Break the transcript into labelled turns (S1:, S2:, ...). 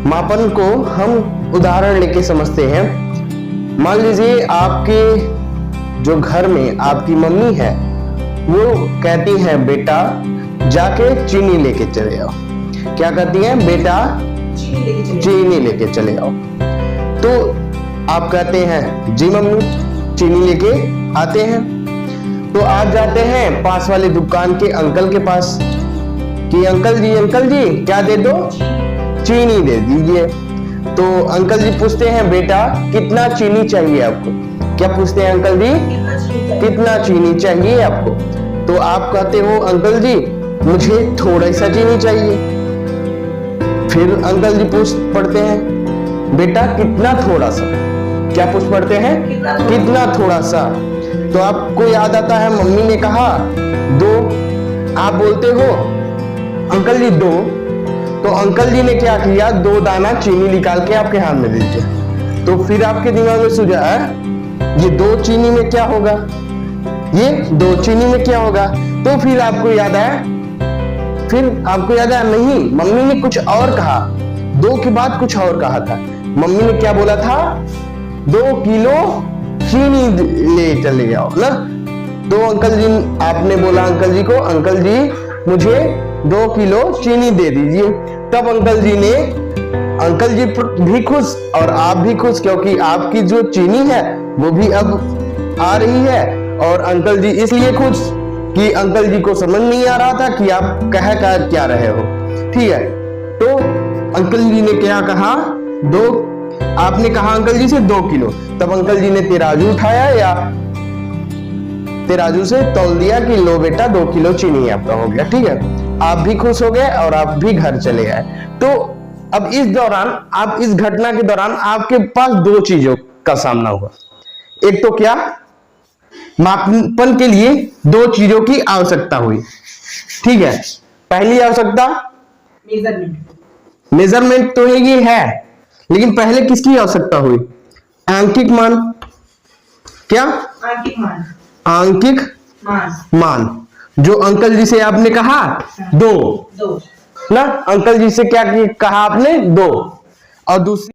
S1: मापन को हम उदाहरण लेके समझते हैं। मान लीजिए आपके जो घर में आपकी मम्मी है वो कहती हैं बेटा जाके चीनी लेके चले आओ। क्या कहती हैं? बेटा चीनी लेके चले आओ। तो आप कहते हैं जी मम्मी, चीनी लेके आते हैं। तो आप जाते हैं पास वाले दुकान के अंकल के पास कि अंकल जी क्या दे दो? चीनी दे दीजिए। तो अंकल जी पूछते हैं बेटा कितना चीनी चाहिए आपको? क्या पूछते हैं अंकल जी? कितना चीनी चाहिए आपको? तो आप कहते हो अंकल जी मुझे थोड़ा सा चीनी चाहिए। फिर अंकल जी पूछ पढ़ते हैं बेटा कितना थोड़ा सा? क्या पूछ पढ़ते हैं? कितना थोड़ा सा। तो आपको याद आता है मम्मी ने कहा 2, आप बोलते हो अंकल जी 2। तो अंकल जी ने क्या किया? 2 दाना चीनी निकाल के आपके हाथ में दे दिया। तो फिर आपके दिमाग में सूझा ये 2 चीनी में क्या होगा? ये 2 चीनी में क्या होगा? तो फिर आपको याद आया नहीं, मम्मी ने कुछ और कहा। 2 के बाद कुछ और कहा था। मम्मी ने क्या बोला था? 2 किलो चीनी ले चले जाओ ना। तो अंकल जी, आपने बोला अंकल जी को अंकल जी मुझे 2 किलो चीनी दे दीजिए। तब अंकल जी भी खुश और आप भी खुश, क्योंकि आपकी जो चीनी है वो भी अब आ रही है। और अंकल जी इसलिए खुश कि अंकल जी को समझ नहीं आ रहा था कि आप कह क्या रहे हो। ठीक है, तो अंकल जी ने क्या कहा? आपने कहा अंकल जी से 2 किलो। तब अंकल जी ने तराजू उठाया या तराजू से तौल दिया कि लो बेटा 2 किलो चीनी आपका हो गया। ठीक है, आप भी खुश हो गए और आप भी घर चले आए। तो अब इस घटना के दौरान आपके पास 2 चीजों का सामना हुआ। एक तो क्या? मापन के लिए 2 चीजों की आवश्यकता हुई। ठीक है, पहली आवश्यकता मेजरमेंट तो ये है, लेकिन पहले किसकी आवश्यकता हुई? आंकिक मान। क्या? आंकिक मान। जो अंकल जी से आपने कहा 2 ना, अंकल जी से क्या कहा आपने? 2। और दूसरी